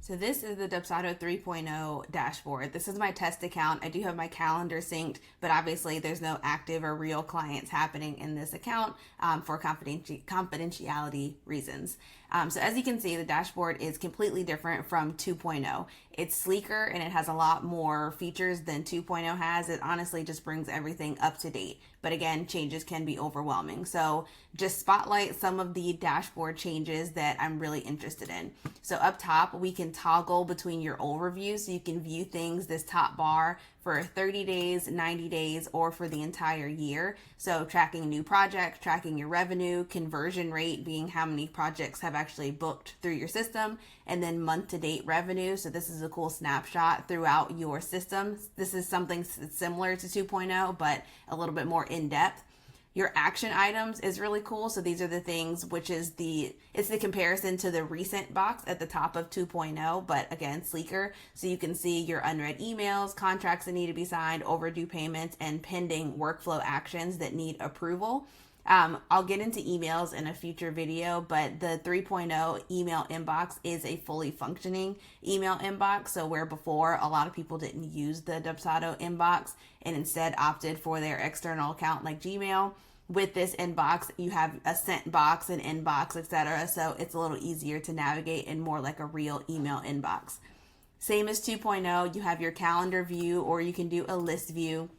So this is the Dubsado 3.0 dashboard. This is my test account. I do have my calendar synced, but obviously there's no active or real clients happening in this account for confidentiality reasons. So as you can see, the dashboard is completely different from 2.0. It's sleeker and it has a lot more features than 2.0 has. It honestly just brings everything up to date. But again, changes can be overwhelming. So just spotlight some of the dashboard changes that I'm really interested in. So up top, we can toggle between your overview, so you can view things, this top bar, for 30 days, 90 days, or for the entire year. So tracking new projects, tracking your revenue, conversion rate being how many projects have actually booked through your system, and then month to date revenue. So this is a cool snapshot throughout your system. This is something similar to 2.0, but a little bit more in depth. Your action items is really cool. So these are the things, which is it's the comparison to the recent box at the top of 2.0, but again, sleeker. So you can see your unread emails, contracts that need to be signed, overdue payments, and pending workflow actions that need approval. I'll get into emails in a future video, but the 3.0 email inbox is a fully functioning email inbox. So where before a lot of people didn't use the Dubsado inbox and instead opted for their external account like Gmail, with this inbox, you have a sent box, an inbox, etc. So it's a little easier to navigate and more like a real email inbox. Same as 2.0, you have your calendar view, or you can do a list view.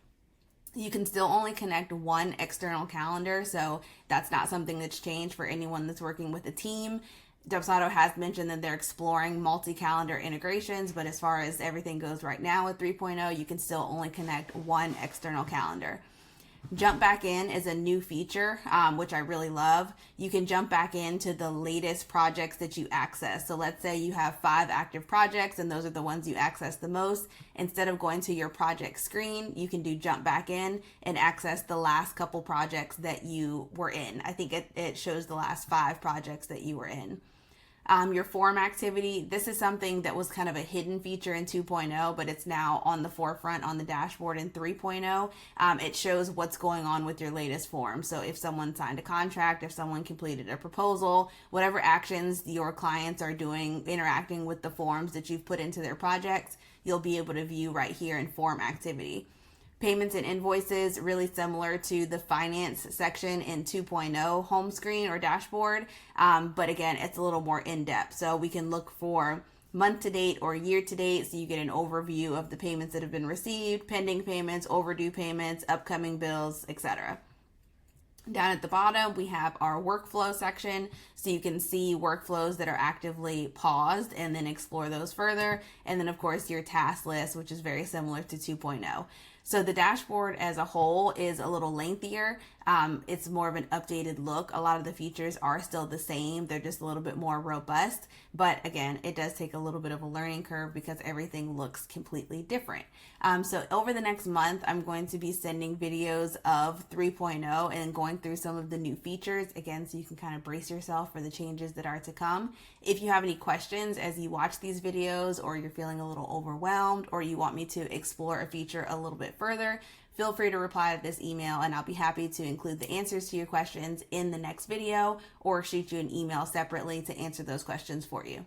You can still only connect one external calendar, so that's not something that's changed for anyone that's working with a team. Dubsado has mentioned that they're exploring multi-calendar integrations, but as far as everything goes right now with 3.0, you can still only connect one external calendar. Jump back in is a new feature, which I really love. You can jump back into the latest projects that you access. So let's say you have 5 active projects and those are the ones you access the most. Instead of going to your project screen, you can do jump back in and access the last couple projects that you were in. I think it shows the last 5 projects that you were in. Your form activity, this is something that was kind of a hidden feature in 2.0, but it's now on the forefront on the dashboard in 3.0. It shows what's going on with your latest form. So if someone signed a contract, if someone completed a proposal, whatever actions your clients are doing, interacting with the forms that you've put into their projects, you'll be able to view right here in form activity. Payments and invoices, really similar to the finance section in 2.0 home screen or dashboard. But again, it's a little more in-depth. So we can look for month to date or year to date. So you get an overview of the payments that have been received, pending payments, overdue payments, upcoming bills, etc. Down at the bottom, we have our workflow section, so you can see workflows that are actively paused and then explore those further. And then, of course, your task list, which is very similar to 2.0. So the dashboard as a whole is a little lengthier. It's more of an updated look. A lot of the features are still the same. They're just a little bit more robust. But again, it does take a little bit of a learning curve because everything looks completely different. So over the next month, I'm going to be sending videos of 3.0 and going through some of the new features, again, so you can kind of brace yourself for the changes that are to come. If you have any questions as you watch these videos, or you're feeling a little overwhelmed, or you want me to explore a feature a little bit further, feel free to reply to this email and I'll be happy to include the answers to your questions in the next video or shoot you an email separately to answer those questions for you.